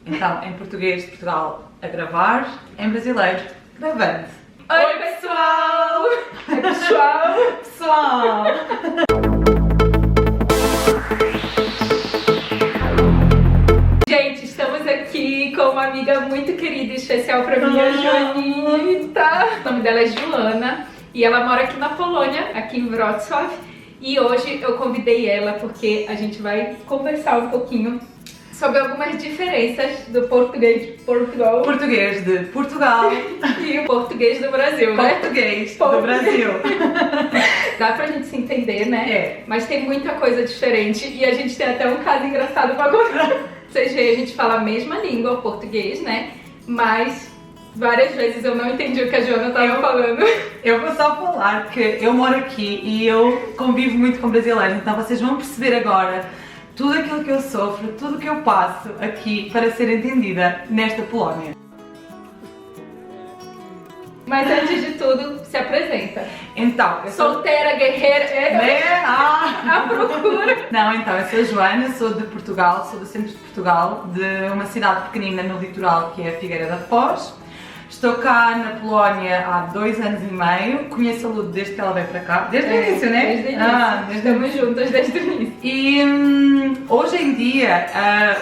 Então, em português de Portugal, a gravar, em brasileiro, gravando. Oi, pessoal! Oi, pessoal! Pessoal! Gente, estamos aqui com uma amiga muito querida e especial pra mim, a Joanita. O nome dela é Joana e ela mora aqui na Polônia, aqui em Wrocław. E hoje eu convidei ela porque a gente vai conversar um pouquinho sobre algumas diferenças do português de Portugal. Português de Portugal E o português do Brasil, né? Português do Brasil. Dá pra gente se entender, né? É. Mas tem muita coisa diferente e a gente tem até um caso engraçado pra contar. Vocês veem, a gente fala a mesma língua, o português, né? Mas várias vezes eu não entendi o que a Joana tava falando. Eu vou só falar que eu moro aqui e eu convivo muito com brasileiros, então vocês vão perceber agora tudo aquilo que eu sofro, tudo que eu passo aqui para ser entendida nesta Polónia. Mas antes de tudo, se apresenta. Então, eu sou... Solteira, guerreira, Ah! à procura. Não, então, eu sou a Joana, sou de Portugal, sou do centro de Portugal, de uma cidade pequenina no litoral que é a Figueira da Foz. Estou cá na Polónia há 2 anos e meio, conheço a Lud desde que ela veio para cá, desde o início, né? Desde o início, estamos juntas desde o início. E hoje em dia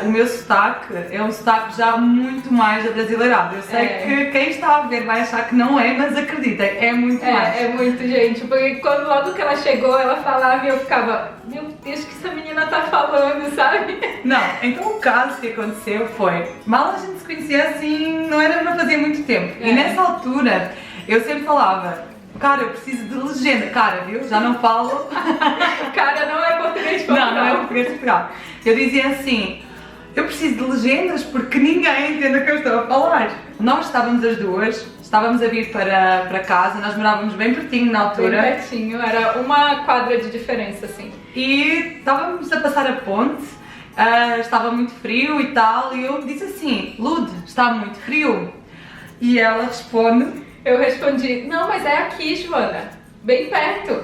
o meu sotaque é um sotaque já muito mais abrasileirado. Eu sei que quem está a ver vai achar que não é, mas acreditem, é muito mais. É muito, gente, porque quando logo que ela chegou, ela falava e eu ficava, meu Deus, o que essa menina tá falando, sabe? Não, então o caso que aconteceu foi, mal a gente se conhecia assim, não fazia muito tempo. E nessa altura, eu sempre falava, cara, eu preciso de legenda. Cara, viu? Já não falo. Cara, não é português de Portugal. Não é português de Portugal. Eu dizia assim, eu preciso de legendas porque ninguém entende o que eu estou a falar. Nós estávamos as duas, estávamos a vir para casa, nós morávamos bem pertinho na altura. Bem pertinho, era uma quadra de diferença, assim. E estávamos a passar a ponte, estava muito frio e tal, e eu disse assim, Lud, está muito frio? E ela responde... Eu respondi, não, mas é aqui, Joana, bem perto.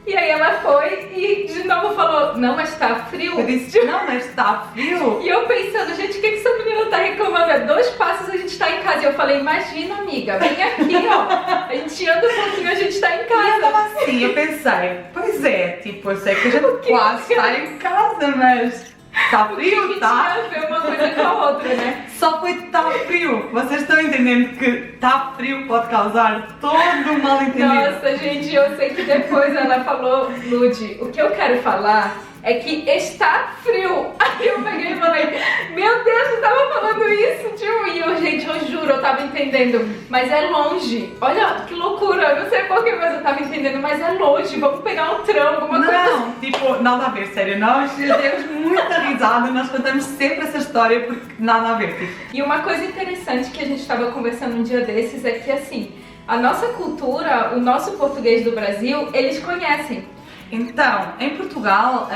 E aí ela foi e de novo falou, não, mas tá frio. Eu disse, não, mas tá frio. E eu pensando, gente, o que essa menina tá reclamando? É 2 passos a gente tá em casa. E eu falei, imagina, amiga, vem aqui, ó. A gente anda um pouquinho, a gente tá em casa. E eu tava assim, eu pensei, pois é, tipo, eu sei que a gente quase está em casa, mas tá frio, que tá? tinha a ver uma coisa com a outra, né? Só foi tá frio. Vocês estão entendendo que tá frio pode causar todo um mal entendido. Nossa, gente, eu sei que depois ela falou, Lud, o que eu quero falar é que está frio. Aí eu peguei e falei, meu Deus, eu tava falando isso, tio. E eu, gente, eu juro, eu tava entendendo, mas é longe. Olha que loucura, eu não sei porquê, mas eu tava entendendo, mas é longe, vamos pegar um trem, alguma coisa. Não, tipo, nada a ver, sério. Nós temos muita risada, nós contamos sempre essa história porque nada a ver. Tipo. E uma coisa interessante que a gente estava conversando um dia desses é que, assim, a nossa cultura, o nosso português do Brasil, eles conhecem. Então, em Portugal,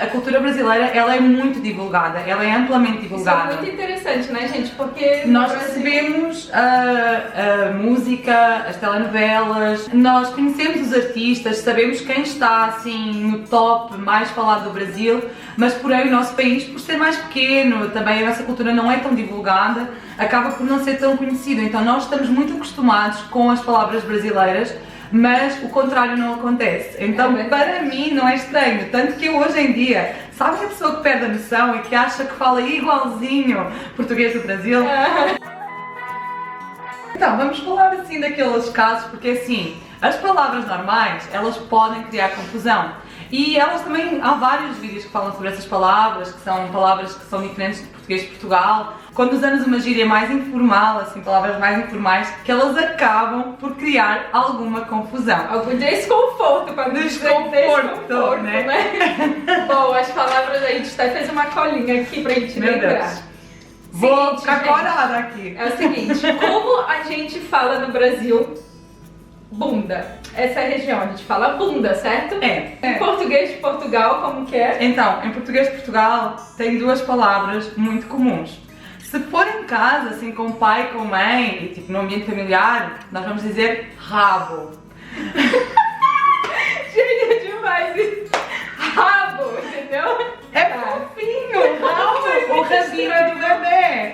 a cultura brasileira ela é muito divulgada, ela é amplamente divulgada. Isso é muito interessante, né, gente? Porque nós recebemos a música, as telenovelas, nós conhecemos os artistas, sabemos quem está assim no top mais falado do Brasil, mas porém o nosso país, por ser mais pequeno, também a nossa cultura não é tão divulgada, acaba por não ser tão conhecido. Então nós estamos muito acostumados com as palavras brasileiras, mas o contrário não acontece. Então, para mim, não é estranho. Tanto que eu, hoje em dia, sabe a pessoa que perde a noção e que acha que fala igualzinho português do Brasil? Então, vamos falar assim daqueles casos, porque assim, as palavras normais, elas podem criar confusão. E elas também, há vários vídeos que falam sobre essas palavras, que são palavras que são diferentes de português de Portugal. Quando usamos uma gíria mais informal, assim, palavras mais informais, que elas acabam por criar alguma confusão. Algum desconforto, para não dizer desconforto, né? Bom, as palavras, a gente até fez uma colinha aqui pra gente lembrar. Deus. Vou ficar corada aqui. É o seguinte, como a gente fala no Brasil bunda? Essa é a região, a gente fala bunda, certo? Em português de Portugal, como que é? Então, em português de Portugal tem 2 palavras muito comuns. Se for em casa, assim, com o pai, com a mãe, e tipo no ambiente familiar, nós vamos dizer rabo. Gente, é demais isso. Rabo, entendeu? É fofinho, rabo, o rabinho do bebê.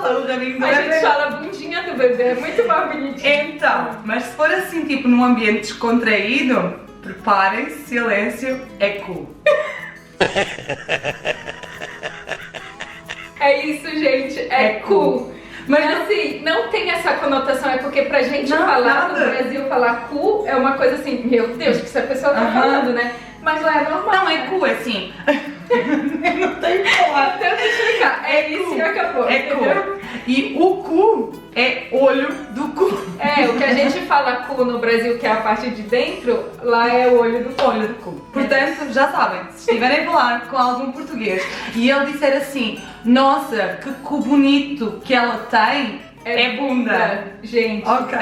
fala o rabinho do A bebê. gente fala bundinha do bebê, é muito mais bonitinho. Então, mas se for assim, tipo, num ambiente descontraído, preparem-se, silêncio, é cu. É isso, gente, é cu. Mas assim, não tem essa conotação, é porque pra gente Não, falar nada. no Brasil, falar cu é uma coisa assim, meu Deus, que essa pessoa tá falando, né? Mas lá é normal. Não, é cu, é assim. Não tem como falar. Então, deixa eu explicar. É isso e acabou. É entendeu? cu. E o cu é olho do cu. É, o que a gente fala cu no Brasil, que é a parte de dentro, lá é o olho do cu. Olho do cu. Portanto, já sabem, se estiverem a falar com algum português e ele disser assim, nossa, que cu bonito que ela tem, é bunda. Gente. Ok.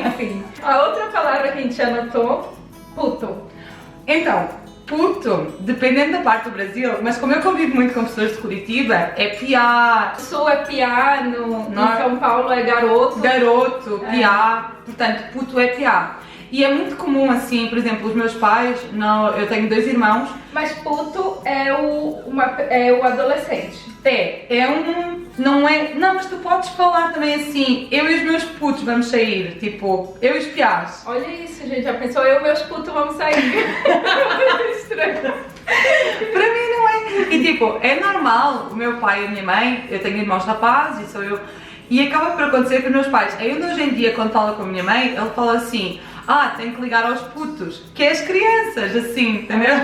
Enfim. A outra palavra que a gente anotou, puto. Então, puto, dependendo da parte do Brasil, mas como eu convivo muito com pessoas de Curitiba, é piá, No Sul é piano, Nor- em São Paulo é garoto. garoto, piá, portanto, puto é piá. E é muito comum assim, por exemplo, os meus pais, eu tenho 2 irmãos, Mas puto é o adolescente. não é, não, mas tu podes falar também assim, eu e os meus putos vamos sair, tipo, eu e os piás. Olha isso, gente. Já pensou? Eu e meus putos vamos sair. Estranho. Para mim não é. E tipo, é normal, o meu pai e a minha mãe, eu tenho irmãos rapazes e sou eu, e acaba por acontecer com os meus pais. Ainda hoje em dia, quando falo com a minha mãe, ele fala assim, tenho que ligar aos putos, que é as crianças, assim, entendeu?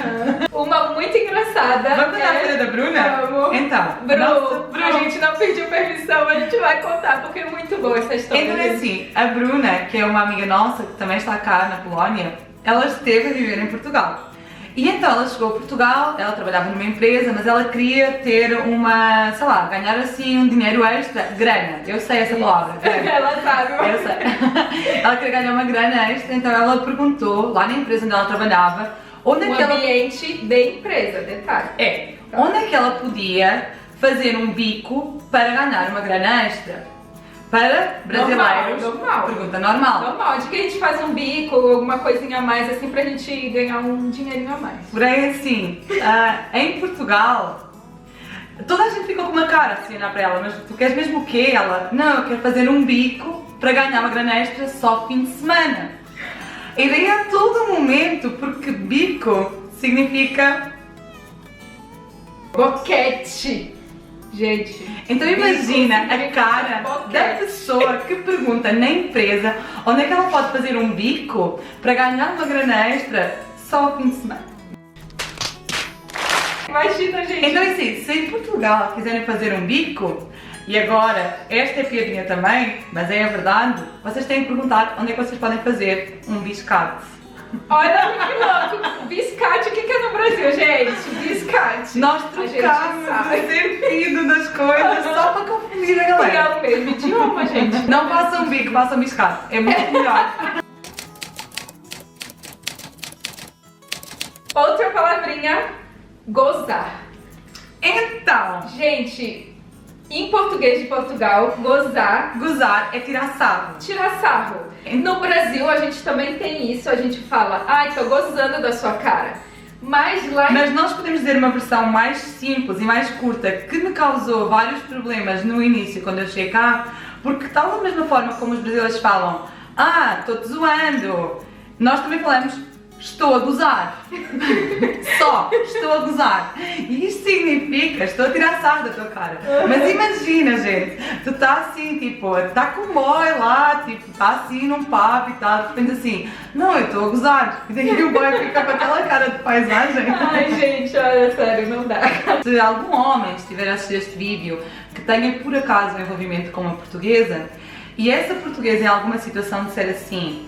Uma muito engraçada. Vamos contar a história da Bruna? Vamos. Então, Bru, a gente não pediu permissão, a gente vai contar, porque é muito boa essa história. Então é assim, a Bruna, que é uma amiga nossa, que também está cá na Polónia, ela esteve a viver em Portugal. E então ela chegou a Portugal, ela trabalhava numa empresa, mas ela queria ter uma, sei lá, ganhar assim um dinheiro extra, grana, eu sei essa palavra, grana. Ela sabe. Eu sei. Ela queria ganhar uma grana extra, então ela perguntou, lá na empresa onde ela trabalhava, onde é Um que ela... ambiente de empresa, detalhe. Onde é que ela podia fazer um bico para ganhar uma grana extra? Para brasileiros, Normal. pergunta normal. Normal, de que a gente faz um bico ou alguma coisinha a mais assim pra gente ganhar um dinheirinho a mais. Porém, assim, em Portugal, toda a gente ficou com uma cara assim, olhar para ela, mas tu queres mesmo o quê? Ela, não, eu quero fazer um bico para ganhar uma grana extra só fim de semana. E daí a todo momento, porque bico significa... Boquete. Gente. Então imagina bico a cara da boquete. pessoa que pergunta na empresa onde é que ela pode fazer um bico para ganhar uma grana extra só ao fim de semana. Imagina, gente. Então assim, se em Portugal quiserem fazer um bico, e agora, esta é piadinha também, mas é a verdade, vocês têm que perguntar onde é que vocês podem fazer um biscate. Olha que louco. Biscate, o que é no Brasil, gente? Biscate. Nós A gente trocamos sabe. o sentido das coisas só para confundir a E galera. é o mesmo idioma, gente. Não façam um bico, façam um biscate. É muito melhor. Outra palavrinha, gozar. Então, Gente, em português de Portugal, gozar, gozar é tirar sarro. tirar sarro. No Brasil, a gente também tem isso, a gente fala, ai, tô gozando da sua cara. Mas lá Mas nós podemos dizer uma versão mais simples e mais curta que me causou vários problemas no início quando eu cheguei cá, porque tal da mesma forma como os brasileiros falam, estou-te zoando, nós também falamos, estou a gozar. Só, estou a gozar. E isto significa, estou a tirar sarro da tua cara. Mas imagina, gente, tu tá assim, tipo, tá com um boy lá, tipo, tá assim num pub e tal, de repente assim, não, eu estou a gozar. E daí o boy fica com aquela cara de paisagem. ai, gente, olha, sério, não dá. Se algum homem estiver a assistir este vídeo que tenha por acaso um envolvimento com uma portuguesa e essa portuguesa em alguma situação disser assim,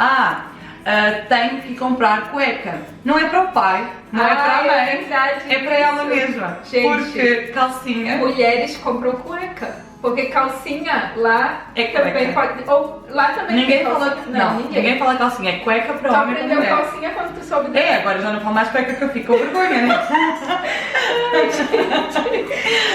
tenho que comprar cueca, não é para o pai, não é para a mãe, É verdade. é para ela isso. mesma, Gente, porque calcinha mulheres compram cueca. Porque calcinha lá É também cueca. pode. Ou lá também ninguém tem fala, calcinha. não, ninguém fala calcinha, é cueca para Tu homem e para aprendeu mulher. calcinha quando tu soube É, agora já não falo mais cueca que eu fico com vergonha, né?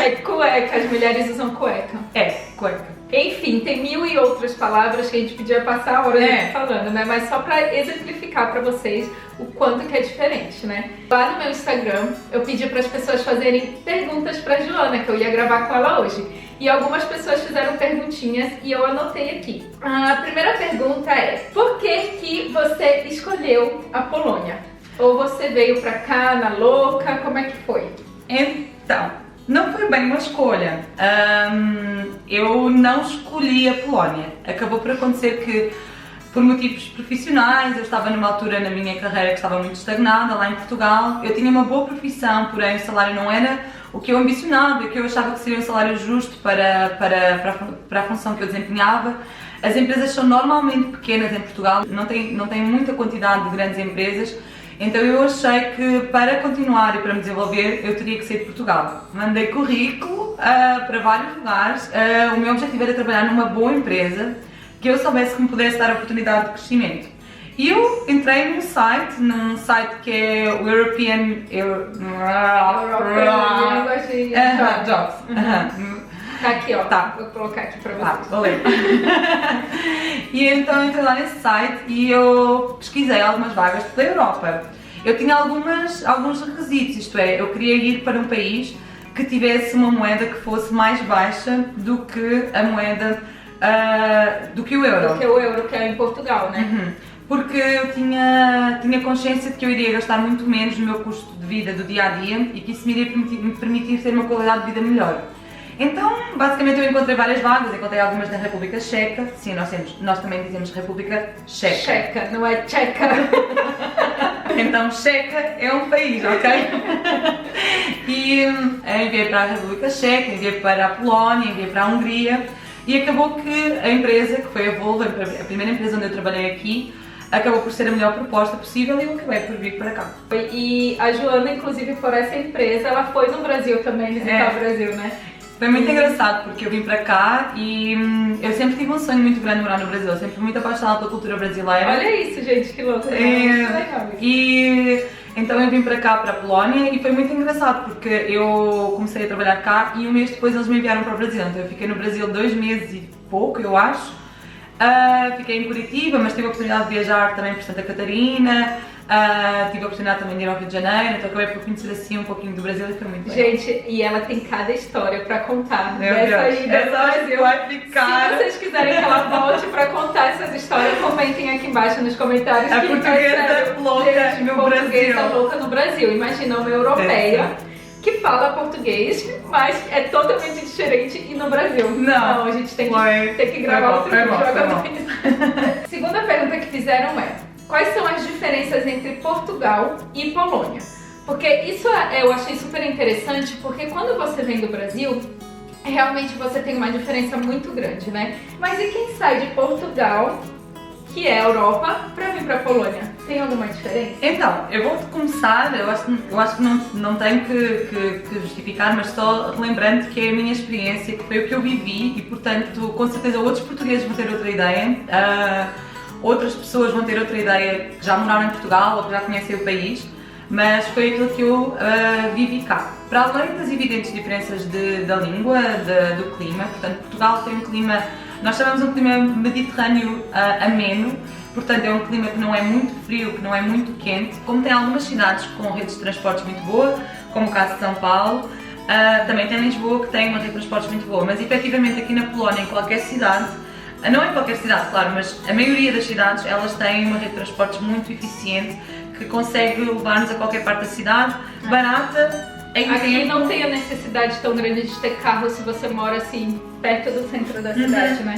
É cueca, as mulheres usam cueca. É, cueca. Enfim, tem mil e outras palavras que a gente podia passar horas É. aqui falando, né? Mas só pra exemplificar pra vocês o quanto que que é diferente, né? Lá no meu Instagram, eu pedi para as pessoas fazerem perguntas para Joana, que eu ia gravar com ela hoje. E algumas pessoas fizeram perguntinhas e eu anotei aqui. A primeira pergunta é: por que você escolheu a Polônia? Ou você veio pra cá na louca? Como é que foi? Então, não foi bem uma escolha. Eu não escolhi a Polónia. Acabou por acontecer que, por motivos profissionais, eu estava numa altura na minha carreira que estava muito estagnada lá em Portugal. Eu tinha uma boa profissão, porém o salário não era o que eu ambicionava e o que eu achava que seria um salário justo para a função que eu desempenhava. As empresas são normalmente pequenas em Portugal, não tem muita quantidade de grandes empresas, então eu achei que para continuar e para me desenvolver eu teria que sair de Portugal. Mandei currículo para vários lugares, o meu objetivo era trabalhar numa boa empresa, que eu soubesse que me pudesse dar oportunidade de crescimento. E eu entrei num site que é o European Jobs. Tá aqui, ó. Tá. Vou colocar aqui pra vocês. Tá, vou ler. E então eu entrei lá nesse site e eu pesquisei algumas vagas pela Europa. Eu tinha alguns requisitos, isto é, eu queria ir para um país que tivesse uma moeda que fosse mais baixa do que a moeda, do que o euro. Do que o euro, que é em Portugal, né? Uhum. Porque eu tinha consciência de que eu iria gastar muito menos no meu custo de vida do dia a dia e que isso me iria me permitir ter uma qualidade de vida melhor. Então, basicamente, eu encontrei várias vagas, encontrei algumas na República Checa. Sim, nós também dizemos República Checa. Checa, não é tcheca. Então, Checa é um país, ok? E enviei para a República Checa, enviei para a Polónia, enviei para a Hungria. E acabou que a empresa, que foi a Volvo, a primeira empresa onde eu trabalhei aqui, acabou por ser a melhor proposta possível e eu acabei por vir para cá. E a Joana, inclusive, por essa empresa, ela foi no Brasil também, visitar o Brasil, né? Foi muito engraçado porque eu vim para cá e eu sempre tive um sonho muito grande de morar no Brasil, eu sempre fui muito apaixonada pela cultura brasileira. Olha isso, gente, que louco! Legal. E então eu vim para cá, para a Polónia, e foi muito engraçado porque eu comecei a trabalhar cá e um mês depois eles me enviaram para o Brasil. Então eu fiquei no Brasil 2 meses e pouco, eu acho. Fiquei em Curitiba, mas tive a oportunidade de viajar também por Santa Catarina. Tive a oportunidade também de ir ao Rio de Janeiro, então acabei por conhecer assim um pouquinho do Brasil e foi muito legal. Gente, e ela tem cada história pra contar. Meu Deus, essa vai ficar. Se vocês quiserem que ela volte pra contar essas histórias, comentem aqui embaixo nos comentários. A portuguesa louca no Brasil. Louca no Brasil. Imagina uma europeia que fala português, mas é totalmente diferente e no Brasil. Não, a gente tem que gravar outro vídeo agora. Segunda pergunta que fizeram é: quais são as diferenças entre Portugal e Polônia? Porque isso eu achei super interessante, porque quando você vem do Brasil, realmente você tem uma diferença muito grande, né? Mas e quem sai de Portugal, que é a Europa, pra vir pra Polônia? Tem alguma diferença? Então, eu vou começar, eu acho que não tenho que justificar, mas só lembrando que é a minha experiência, que foi o que eu vivi e, portanto, com certeza outros portugueses vão ter outra ideia. Outras pessoas vão ter outra ideia que já moraram em Portugal ou que já conhecem o país, mas foi aquilo que eu vivi cá. Para além das evidentes diferenças da língua, do clima, portanto, Portugal tem um clima, nós chamamos um clima mediterrâneo ameno, portanto é um clima que não é muito frio, que não é muito quente, como tem algumas cidades com redes de transportes muito boa, como o caso de São Paulo. Também tem Lisboa, que tem uma rede de transportes muito boa, mas efetivamente aqui na Polónia, em qualquer cidade, não em qualquer cidade, claro, mas a maioria das cidades, elas têm uma rede de transportes muito eficiente que consegue levar-nos a qualquer parte da cidade, barata, em Aqui tempo. não tem a necessidade tão grande de ter carro se você mora assim, perto do centro da cidade, né?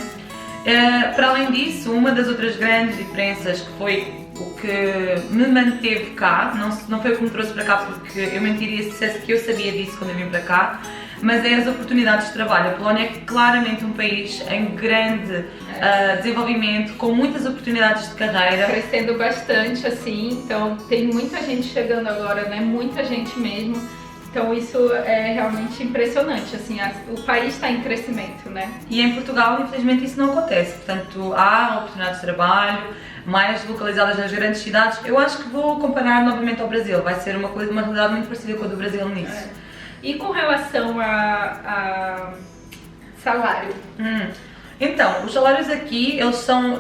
Para além disso, uma das outras grandes diferenças que foi o que me manteve cá, não foi o que me trouxe para cá porque eu mentiria se dissesse que eu sabia disso quando eu vim para cá, mas é as oportunidades de trabalho. A Polónia é claramente um país em grande desenvolvimento, com muitas oportunidades de carreira. Crescendo bastante, assim, então tem muita gente chegando agora, né? Muita gente mesmo. Então isso é realmente impressionante, assim, o país está em crescimento, né? E em Portugal, infelizmente, isso não acontece. Portanto, há oportunidades de trabalho mais localizadas nas grandes cidades. Eu acho que vou comparar novamente ao Brasil. Vai ser uma realidade muito parecida com a do Brasil nisso. E com relação a salário? Então, os salários aqui, eles são,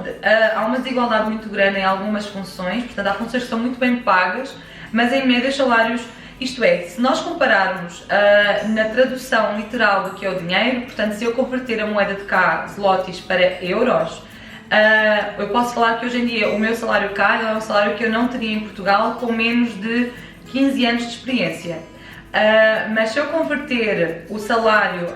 há uma desigualdade muito grande em algumas funções, portanto há funções que são muito bem pagas, mas em média os salários, isto é, se nós compararmos na tradução literal do que é o dinheiro, portanto se eu converter a moeda de cá, zlotys, para euros, eu posso falar que hoje em dia o meu salário cá é um salário que eu não teria em Portugal com menos de 15 anos de experiência. Mas se eu converter o salário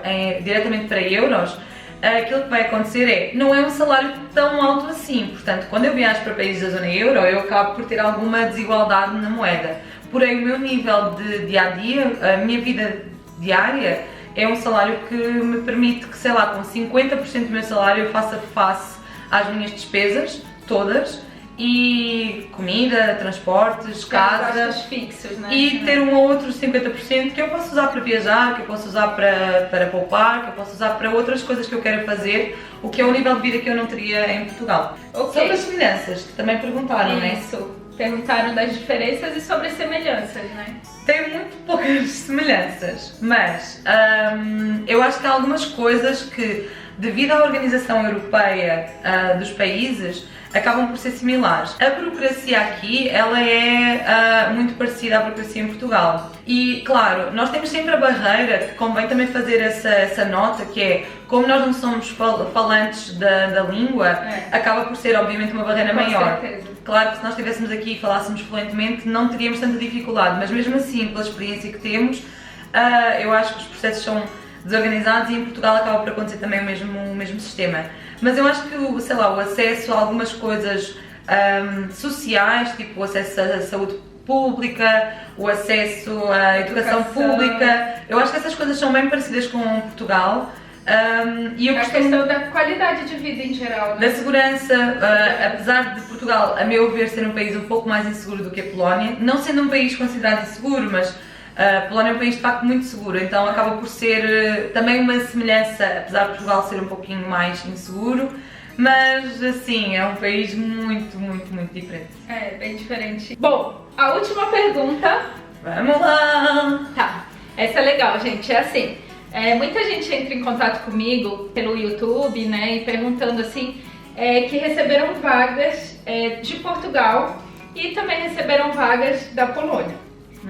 diretamente para euros, aquilo que vai acontecer não é um salário tão alto assim. Portanto, quando eu viajo para países da zona euro, eu acabo por ter alguma desigualdade na moeda. Porém, o meu nível de dia-a-dia, a minha vida diária, é um salário que me permite que, sei lá, com 50% do meu salário eu faça face às minhas despesas, todas, e comida, transportes, casa, fixos, né? E ter um ou outro 50% que eu posso usar para viajar, que eu posso usar para poupar, que eu posso usar para outras coisas que eu quero fazer, o que é o nível de vida que eu não teria em Portugal. Sobre as semelhanças, que também perguntaram, né? Isso, perguntaram das diferenças e sobre as semelhanças, né? Tem muito poucas semelhanças, mas eu acho que há algumas coisas que, devido à organização europeia dos países, acabam por ser similares. A burocracia aqui, ela é muito parecida à burocracia em Portugal. E, claro, nós temos sempre a barreira, que convém também fazer essa nota, que é, como nós não somos falantes da língua, acaba por ser, obviamente, uma barreira maior. Certeza. Claro que se nós estivéssemos aqui e falássemos fluentemente, não teríamos tanta dificuldade, mas mesmo assim, pela experiência que temos, eu acho que os processos são desorganizados e em Portugal acaba por acontecer também o mesmo sistema. Mas eu acho que, sei lá, o acesso a algumas coisas sociais, tipo o acesso à saúde pública, o acesso à educação pública, eu acho que essas coisas são bem parecidas com Portugal. E eu costumo... questão da qualidade de vida em geral, né? Da segurança, apesar de Portugal, a meu ver, ser um país um pouco mais inseguro do que a Polónia, não sendo um país considerado inseguro, mas a Polónia é um país de facto muito seguro, então acaba por ser também uma semelhança, apesar de Portugal ser um pouquinho mais inseguro, mas assim, é um país muito diferente. É, bem diferente. Bom, a última pergunta. Vamos lá! Tá, essa é legal, gente, é assim, muita gente entra em contato comigo pelo YouTube, né, e perguntando assim, que receberam vagas de Portugal e também receberam vagas da Polônia.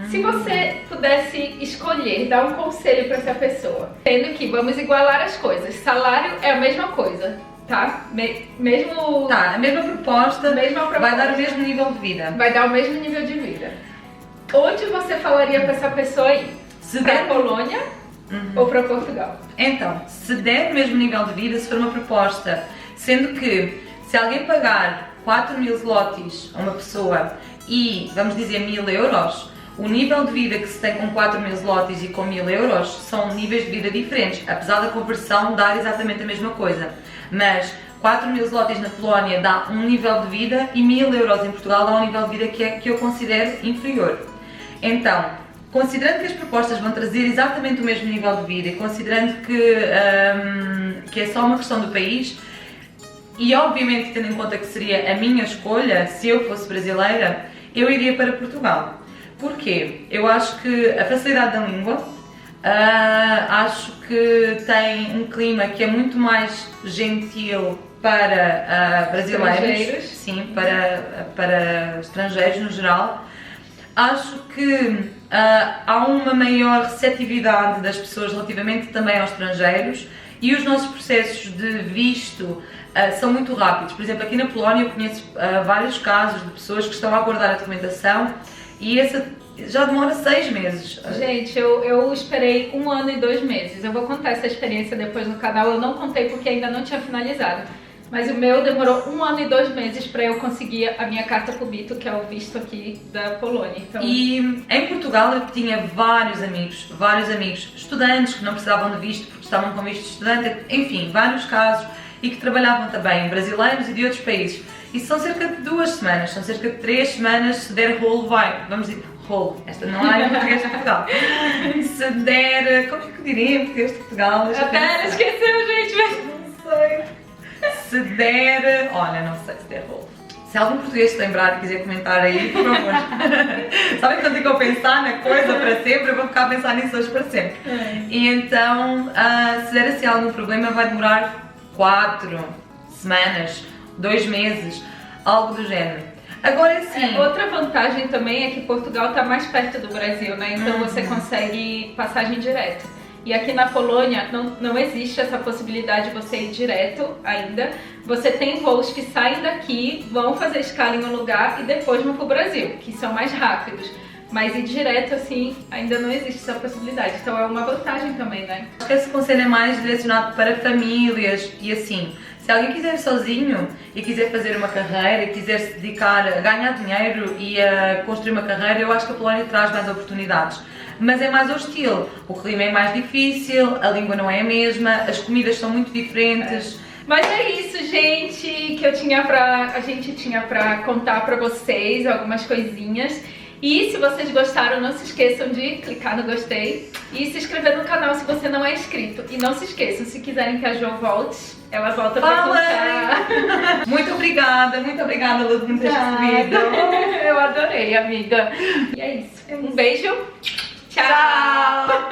Se você pudesse escolher, dar um conselho para essa pessoa, tendo que vamos igualar as coisas, salário é a mesma coisa, tá? Mesmo... Tá, a mesma proposta, vai dar o mesmo nível de vida. Vai dar o mesmo nível de vida. Onde você falaria para essa pessoa ir? Para a Polônia ou para Portugal? Então, se der o mesmo nível de vida, se for uma proposta, sendo que se alguém pagar 4.000 zlotys a uma pessoa e, vamos dizer, 1.000 euros, o nível de vida que se tem com 4.000 zlotys e com 1.000 euros são níveis de vida diferentes, apesar da conversão dar exatamente a mesma coisa. Mas 4.000 zlotys na Polónia dá um nível de vida e 1.000 euros em Portugal dá um nível de vida que eu considero inferior. Então, considerando que as propostas vão trazer exatamente o mesmo nível de vida e considerando que é só uma questão do país, e obviamente tendo em conta que seria a minha escolha, se eu fosse brasileira, eu iria para Portugal. Porquê? Eu acho que a facilidade da língua, acho que tem um clima que é muito mais gentil para brasileiros, sim, para estrangeiros no geral. Acho que há uma maior receptividade das pessoas relativamente também aos estrangeiros e os nossos processos de visto são muito rápidos. Por exemplo, aqui na Polónia eu conheço vários casos de pessoas que estão a aguardar a documentação e essa já demora 6 meses. Gente, eu esperei 1 ano e 2 meses. Eu vou contar essa experiência depois no canal. Eu não contei porque ainda não tinha finalizado. Mas o meu demorou 1 ano e 2 meses para eu conseguir a minha carta Pobito, que é o visto aqui da Polônia. Então... E em Portugal eu tinha vários amigos, estudantes que não precisavam de visto porque estavam com visto de estudante, enfim, vários casos, e que trabalhavam também, brasileiros e de outros países. E são cerca de 2 semanas, são cerca de 3 semanas, se der rolo vai, vamos dizer, rolo, esta não há em português de Portugal. Se der, como é que eu diria em português de Portugal? Até esqueceu, gente, mas não sei. Se der, olha, não sei se der rolo. Se algum português se lembrar e quiser comentar aí, por favor. Sabem quando eu pensar na coisa para sempre, eu vou ficar a pensar nisso hoje para sempre. E então, se der assim algum problema, vai demorar 4 semanas, 2 meses, algo do género. Agora sim. Outra vantagem também é que Portugal está mais perto do Brasil, né? Então você consegue passagem direto. E aqui na Polônia não existe essa possibilidade de você ir direto ainda. Você tem voos que saem daqui, vão fazer escala em um lugar e depois vão para o Brasil, que são mais rápidos. Mas ir direto assim, ainda não existe essa possibilidade. Então é uma vantagem também, né? Acho que esse conselho é mais direcionado para famílias e assim. Se alguém quiser ir sozinho e quiser fazer uma carreira, e quiser se dedicar a ganhar dinheiro e a construir uma carreira, eu acho que a Polónia traz mais oportunidades. Mas é mais hostil, o clima é mais difícil, a língua não é a mesma, as comidas são muito diferentes. Mas é isso, gente, que a gente tinha pra contar pra vocês, algumas coisinhas. E se vocês gostaram, não se esqueçam de clicar no gostei e se inscrever no canal se você não é inscrito. E não se esqueçam, se quiserem que a Jo volte, ela volta pra contar. Muito obrigada, Lu, por me ter recebido. Eu adorei, amiga. E é isso. Um beijo. Tchau.